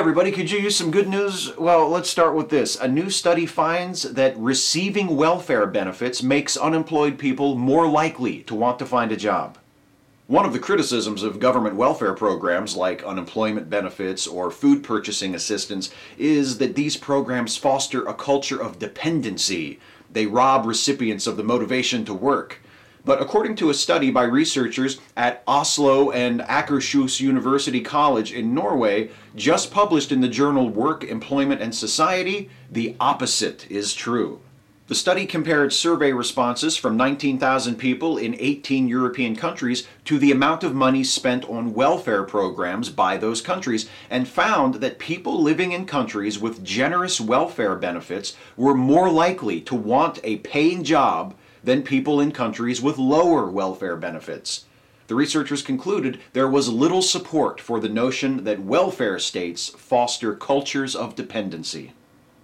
everybody, could you use some good news? Well, let's start with this. A new study finds that receiving welfare benefits makes unemployed people more likely to want to find a job. One of the criticisms of government welfare programs like unemployment benefits or food purchasing assistance is that these programs foster a culture of dependency. They rob recipients of the motivation to work. But according to a study by researchers at Oslo and Akershus University College in Norway, just published in the journal Work, Employment and Society, the opposite is true. The study compared survey responses from 19,000 people in 18 European countries to the amount of money spent on welfare programs by those countries and found that people living in countries with generous welfare benefits were more likely to want a paying job than people in countries with lower welfare benefits. The researchers concluded there was little support for the notion that welfare states foster cultures of dependency.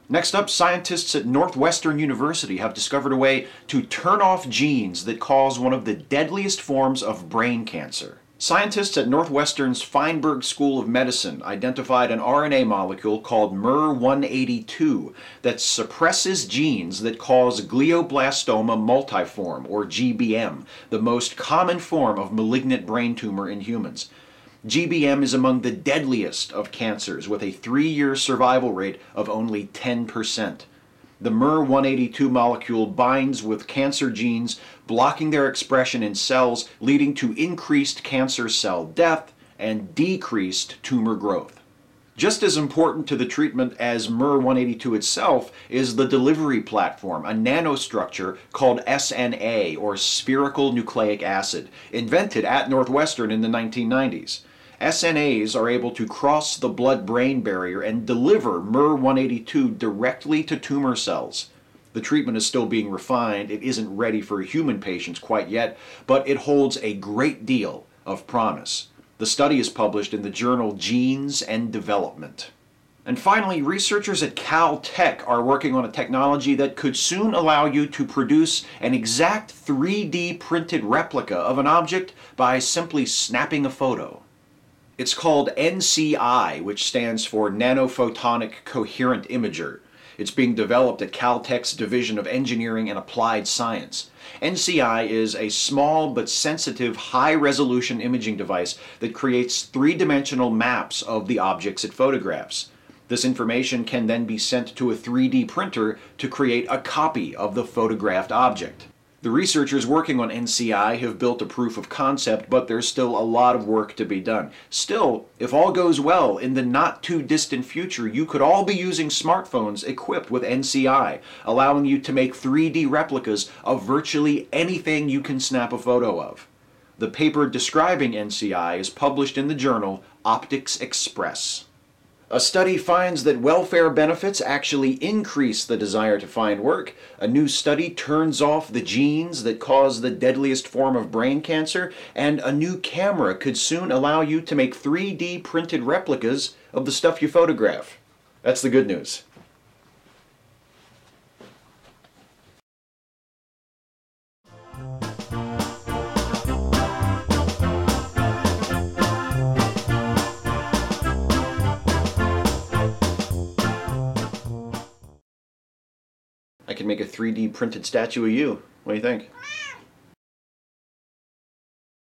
Next up, scientists at Northwestern University have discovered a way to turn off genes that cause one of the deadliest forms of brain cancer. Scientists at Northwestern's Feinberg School of Medicine identified an RNA molecule called MIR182 that suppresses genes that cause glioblastoma multiforme, or GBM, the most common form of malignant brain tumor in humans. GBM is among the deadliest of cancers, with a 3-year survival rate of only 10%. The MIR182 molecule binds with cancer genes, blocking their expression in cells, leading to increased cancer cell death and decreased tumor growth. Just as important to the treatment as MIR182 itself is the delivery platform, a nanostructure called SNA, or spherical nucleic acid, invented at Northwestern in the 1990s. SNAs are able to cross the blood-brain barrier and deliver MIR182 directly to tumor cells. The treatment is still being refined. It isn't ready for human patients quite yet, but it holds a great deal of promise. The study is published in the journal Genes and Development. And finally, researchers at Caltech are working on a technology that could soon allow you to produce an exact 3D printed replica of an object by simply snapping a photo. It's called NCI, which stands for Nanophotonic Coherent Imager. It's being developed at Caltech's Division of Engineering and Applied Science. NCI is a small but sensitive high-resolution imaging device that creates three-dimensional maps of the objects it photographs. This information can then be sent to a 3D printer to create a copy of the photographed object. The researchers working on NCI have built a proof of concept, but there's still a lot of work to be done. Still, if all goes well, in the not-too-distant future, you could all be using smartphones equipped with NCI, allowing you to make 3D replicas of virtually anything you can snap a photo of. The paper describing NCI is published in the journal Optics Express. A study finds that welfare benefits actually increase the desire to find work. A new study turns off the genes that cause the deadliest form of brain cancer, and a new camera could soon allow you to make 3D printed replicas of the stuff you photograph. That's the good news. I can make a 3D printed statue of you. What do you think?